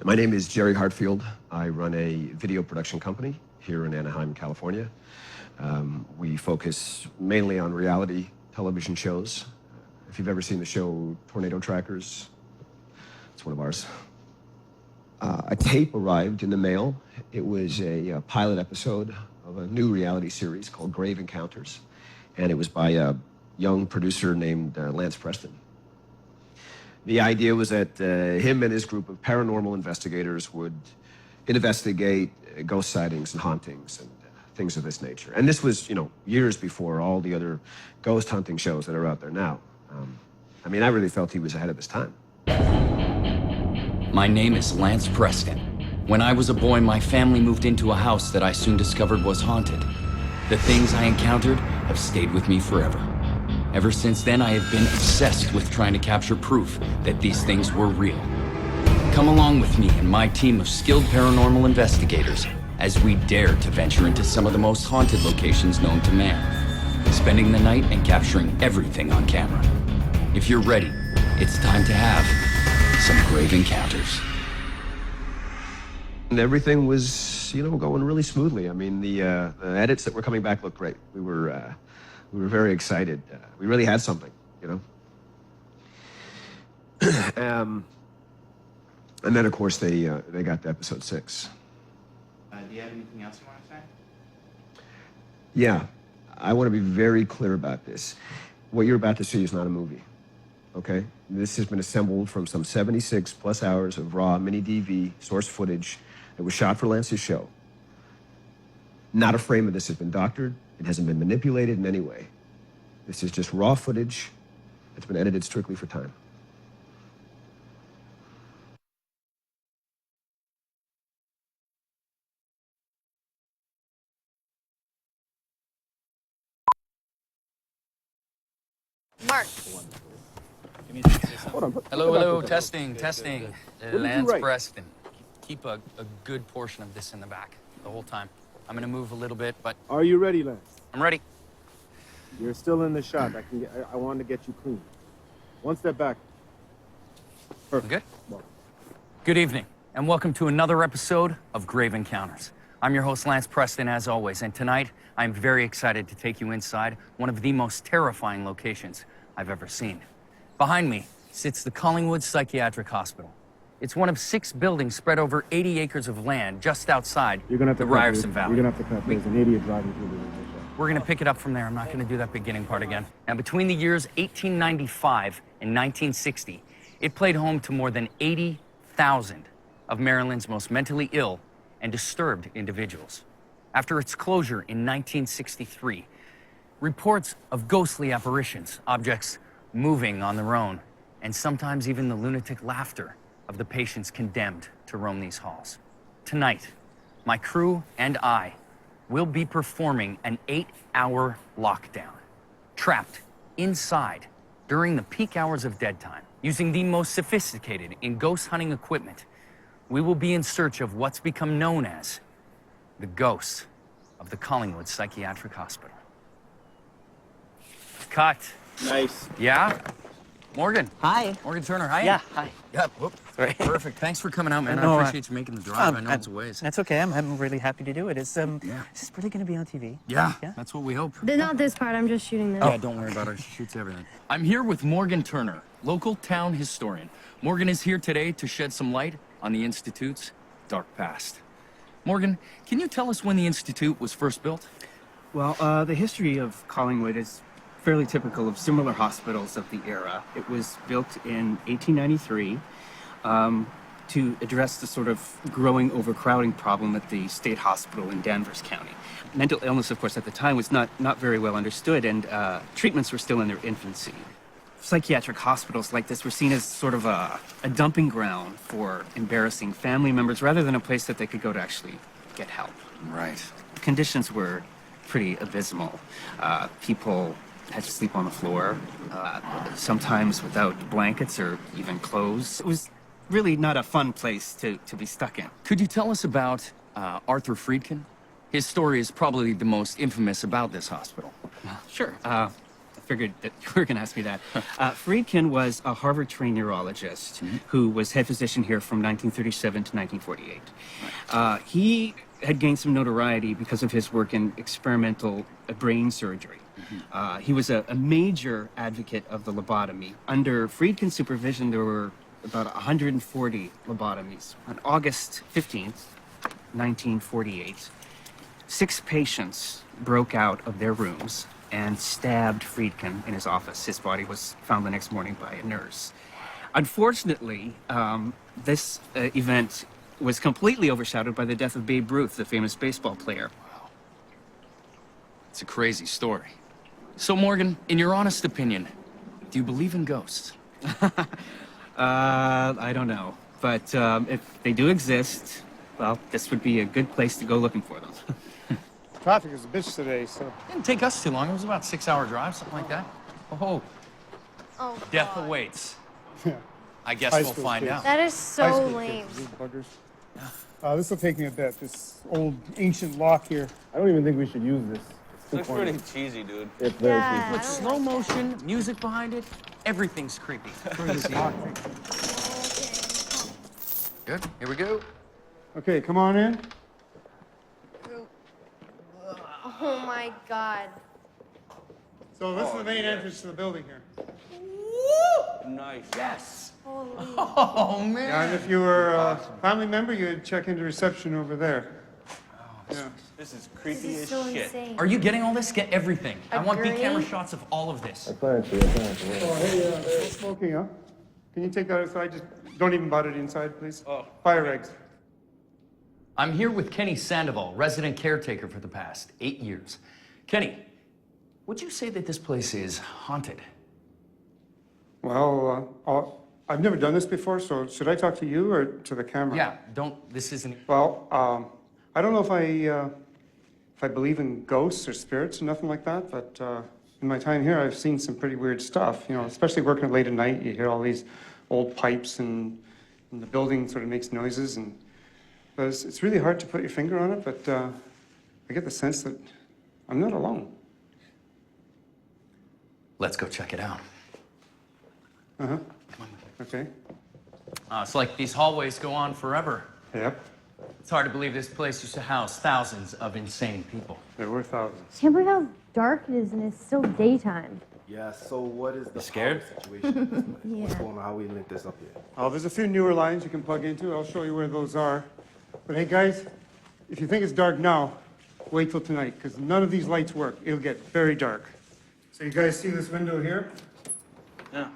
My name is Jerry Hartfield. I run a video production company here in Anaheim, California. We focus mainly on reality television shows. If you've ever seen the show Tornado Trackers, it's one of ours. A tape arrived in the mail. It was a pilot episode of a new reality series called Grave Encounters, and it was by a young producer named Lance Preston. The idea was that him and his group of paranormal investigators would investigate ghost sightings and hauntings and things of this nature. And this was, years before all the other ghost hunting shows that are out there now. I really felt he was ahead of his time. My name is Lance Preston. When I was a boy, my family moved into a house that I soon discovered was haunted. The things I encountered have stayed with me forever. Ever since then, I have been obsessed with trying to capture proof that these things were real. Come along with me and my team of skilled paranormal investigators as we dare to venture into some of the most haunted locations known to man, spending the night and capturing everything on camera. If you're ready, it's time to have some grave encounters. And everything was, going really smoothly. The edits that were coming back looked great. We were very excited. We really had something, and then, of course, they got to episode 6. Do you have anything else you want to say? Yeah, I want to be very clear about this. What you're about to see is not a movie, okay? This has been assembled from some 76 plus hours of raw mini DV source footage that was shot for Lance's show. Not a frame of this has been doctored. It hasn't been manipulated in any way. This is just raw footage that's been edited strictly for time. Mark. Hello, testing. Lance Preston. Keep a good portion of this in the back the whole time. I'm gonna move a little bit, but... Are you ready, Lance? I'm ready. You're still in the shot. I wanted to get you clean. One step back. Perfect. Good? Well. Good evening, and welcome to another episode of Grave Encounters. I'm your host, Lance Preston, as always, and tonight I'm very excited to take you inside one of the most terrifying locations I've ever seen. Behind me sits the Collingwood Psychiatric Hospital. It's one of 6 buildings spread over 80 acres of land just outside the Ryerson Valley. You're going to have to cut. There's an idiot driving through the room. We're going to pick it up from there. I'm not going to do that beginning part again. Now, between the years 1895 and 1960, it played home to more than 80,000 of Maryland's most mentally ill and disturbed individuals. After its closure in 1963, reports of ghostly apparitions, objects moving on their own, and sometimes even the lunatic laughter of the patients condemned to roam these halls. Tonight, my crew and I will be performing an 8-hour lockdown, trapped inside during the peak hours of dead time. Using the most sophisticated in ghost hunting equipment, we will be in search of what's become known as the ghosts of the Collingwood Psychiatric Hospital. Cut. Nice. Yeah? Morgan. Hi. Morgan Turner, hi. Yeah, hi. Yep. Whoop. Sorry. Perfect. Thanks for coming out, man. No, I appreciate you making the drive. I know it's a ways. That's okay. I'm really happy to do it. Is this really going to be on TV? Yeah, that's what we hope. Not this part. I'm just shooting this. Yeah, don't worry about it. She shoots everything. I'm here with Morgan Turner, local town historian. Morgan is here today to shed some light on the Institute's dark past. Morgan, can you tell us when the Institute was first built? Well, the history of Collingwood is fairly typical of similar hospitals of the era. It was built in 1893 to address the sort of growing overcrowding problem at the state hospital in Danvers County. Mental illness, of course, at the time was not very well understood, and treatments were still in their infancy. Psychiatric hospitals like this were seen as sort of a dumping ground for embarrassing family members rather than a place that they could go to actually get help. Right. The conditions were pretty abysmal. People had to sleep on the floor, sometimes without blankets or even clothes. It was really not a fun place to be stuck in. Could you tell us about Arthur Friedkin? His story is probably the most infamous about this hospital. Sure. figured that you were going to ask me that. Friedkin was a Harvard-trained neurologist who was head physician here from 1937 to 1948. He had gained some notoriety because of his work in experimental brain surgery. He was a major advocate of the lobotomy. Under Friedkin's supervision, there were about 140 lobotomies. On August 15th, 1948, 6 patients broke out of their rooms and stabbed Friedkin in his office. His body was found the next morning by a nurse. Unfortunately, this event was completely overshadowed by the death of Babe Ruth, the famous baseball player. It's a crazy story. So, Morgan, in your honest opinion, do you believe in ghosts? I don't know. But if they do exist, well, this would be a good place to go looking for them. Traffic is a bitch today, so. Didn't take us too long. It was about a 6-hour drive, something like that. Oh, Oh, death God. awaits. Yeah. I guess High we'll school find kids. out. That is High so school lame. kids, these buggers. This will take me a bit. This old ancient lock here. I don't even think we should use this. It's too Looks corny. pretty cheesy, dude. It's very Yeah, cheap. I With don't slow like that. motion, music behind it, everything's creepy. Crazy. Good. Here we go. Okay, come on in. Oh my God. So this is the main entrance to the building here. Nice. Yes. Holy. Oh man. Yeah, and if you were a family member, you'd check into reception over there. Yeah. This is This creepy is as so shit. insane. Are you getting all this? Get everything. I want big Agree. camera shots of all of this. Oh, hey, no smoking, huh? Can you take that outside? Just don't even bother it inside, please. Oh. Fire eggs. I'm here with Kenny Sandoval, resident caretaker for the past 8 years. Kenny, would you say that this place is haunted? Well, I've never done this before, so should I talk to you or to the camera? Yeah, this isn't... Well, I don't know if I believe in ghosts or spirits or nothing like that, but in my time here, I've seen some pretty weird stuff. You know, especially working late at night, you hear all these old pipes and the building sort of makes noises, but it's really hard to put your finger on it. But I get the sense that I'm not alone. Let's go check it out. Uh-huh. Come on. Okay. It's like these hallways go on forever. Yep. It's hard to believe this place used to house thousands of insane people. There were thousands. Can't believe how dark it is and it's still daytime. Yeah, so what is the scared? power situation? Yeah. What's going on? How we link this up here? There's a few newer lines you can plug into. I'll show you where those are. But hey, guys, if you think it's dark now, wait till tonight, because none of these lights work. It'll get very dark. So you guys see this window here? Yeah.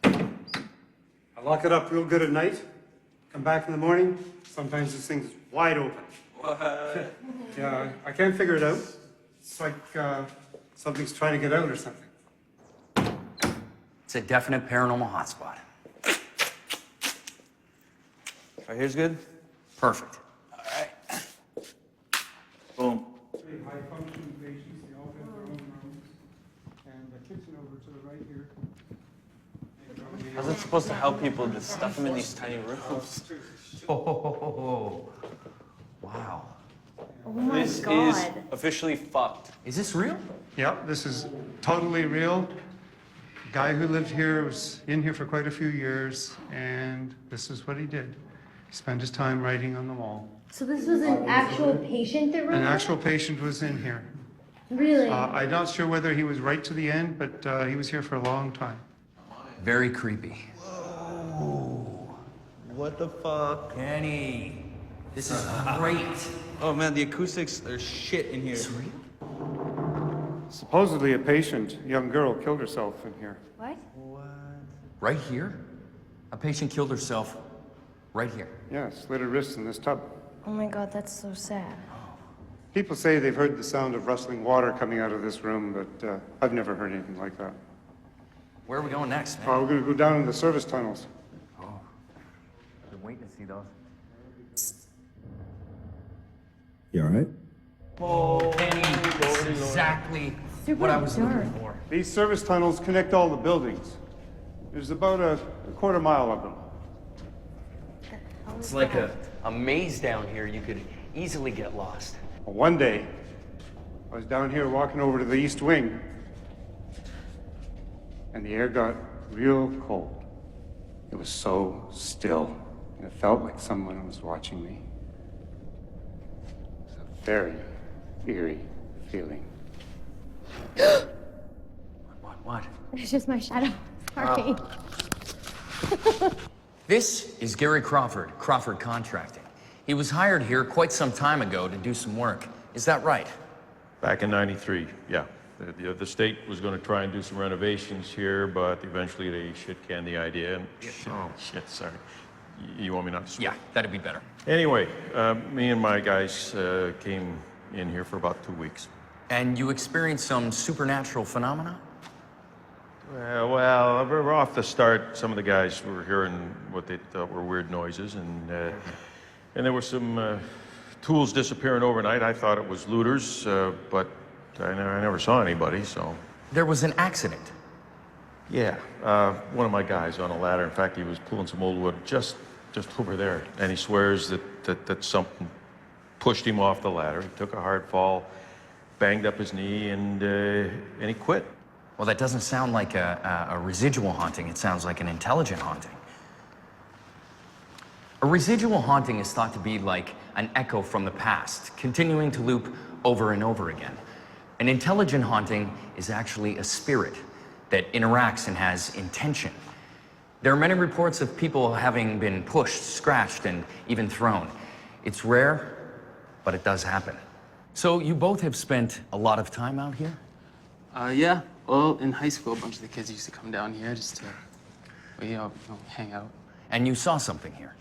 I lock it up real good at night. Come back in the morning, sometimes this thing's wide open. What? Yeah, I can't figure it out. It's like something's trying to get out or something. It's a definite paranormal hotspot. Right here's good? Perfect. All right. Boom. Pretty high functioning patients, they all have their own rooms. And the kitchen over to the right here. How's it supposed to help people just stuff them in these tiny rooms? Oh, wow. Oh my This God. is officially fucked. Is this real? Yep, this is totally real. The guy who lived here was in here for quite a few years, and this is what he did. He spent his time writing on the wall. So this was an actual patient that wrote An it? actual patient was in here. Really? I'm not sure whether he was right to the end, but he was here for a long time. Very creepy. What the fuck? Kenny, this is great. Oh man, the acoustics are shit in here. It's real? Supposedly a patient, a young girl, killed herself in here. What? Right here? A patient killed herself right here. Yeah, slit her wrists in this tub. Oh my God, that's so sad. People say they've heard the sound of rustling water coming out of this room, but I've never heard anything like that. Where are we going next, man? We're going to go down in the service tunnels. Been waiting to see those. You all right? Kenny, this is exactly what I was looking for. These service tunnels connect all the buildings. There's about a quarter mile of them. It's like a maze down here. You could easily get lost. Well, one day, I was down here walking over to the east wing, and the air got real cold. It was so still, and it felt like someone was watching me. It's a very eerie feeling. What? It's just my shadow. Sorry. This is Gary Crawford, Crawford Contracting. He was hired here quite some time ago to do some work. Is that right? Back in '93, yeah. The state was going to try and do some renovations here, but eventually they shit-canned the idea. And shit, sorry. You want me not to swear? Yeah, that'd be better. Anyway, me and my guys came in here for about 2 weeks. And you experienced some supernatural phenomena? Well, we're off the start. Some of the guys were hearing what they thought were weird noises, and there were some tools disappearing overnight. I thought it was looters, but I never saw anybody, so. There was an accident. Yeah, one of my guys on a ladder. In fact, he was pulling some old wood just over there, and he swears that something pushed him off the ladder. He took a hard fall, banged up his knee, and he quit. Well, that doesn't sound like a residual haunting. It sounds like an intelligent haunting. A residual haunting is thought to be like an echo from the past, continuing to loop over and over again. An intelligent haunting is actually a spirit that interacts and has intention. There are many reports of people having been pushed, scratched, and even thrown. It's rare, but it does happen. So you both have spent a lot of time out here? Yeah. Well, in high school, a bunch of the kids used to come down here just to, hang out. And you saw something here?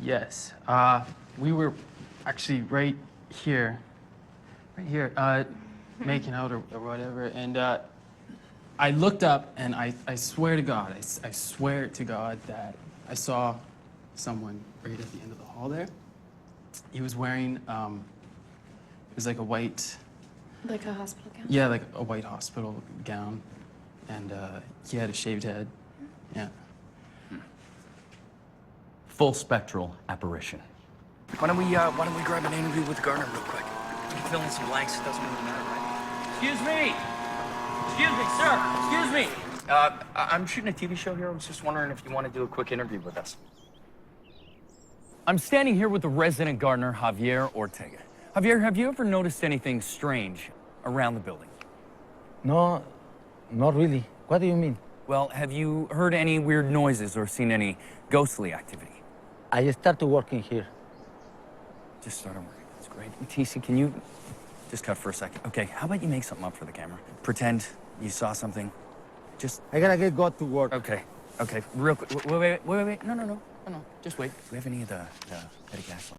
Yes. We were actually right here, making out or whatever, and I looked up, and I swear to God, I swear to God that I saw someone right at the end of the hall there. He was wearing, it was like a white... Like a hospital gown? Yeah, like a white hospital gown, and he had a shaved head. Yeah. Full spectral apparition. Why don't we grab an interview with Garner real quick? Fill in some blanks, it doesn't really matter, right? Excuse me, sir, excuse me. I'm shooting a TV show here. I was just wondering if you want to do a quick interview with us. I'm standing here with the resident gardener, Javier Ortega. Javier, have you ever noticed anything strange around the building? No, not really. What do you mean? Well, have you heard any weird noises or seen any ghostly activity? I started working here. Just started working. That's great. TC, can you just cut for a second? Okay, how about you make something up for the camera? Pretend you saw something. Just... I gotta go to work. Okay, real quick. Wait. No. Just wait. Do we have any of the petty gas?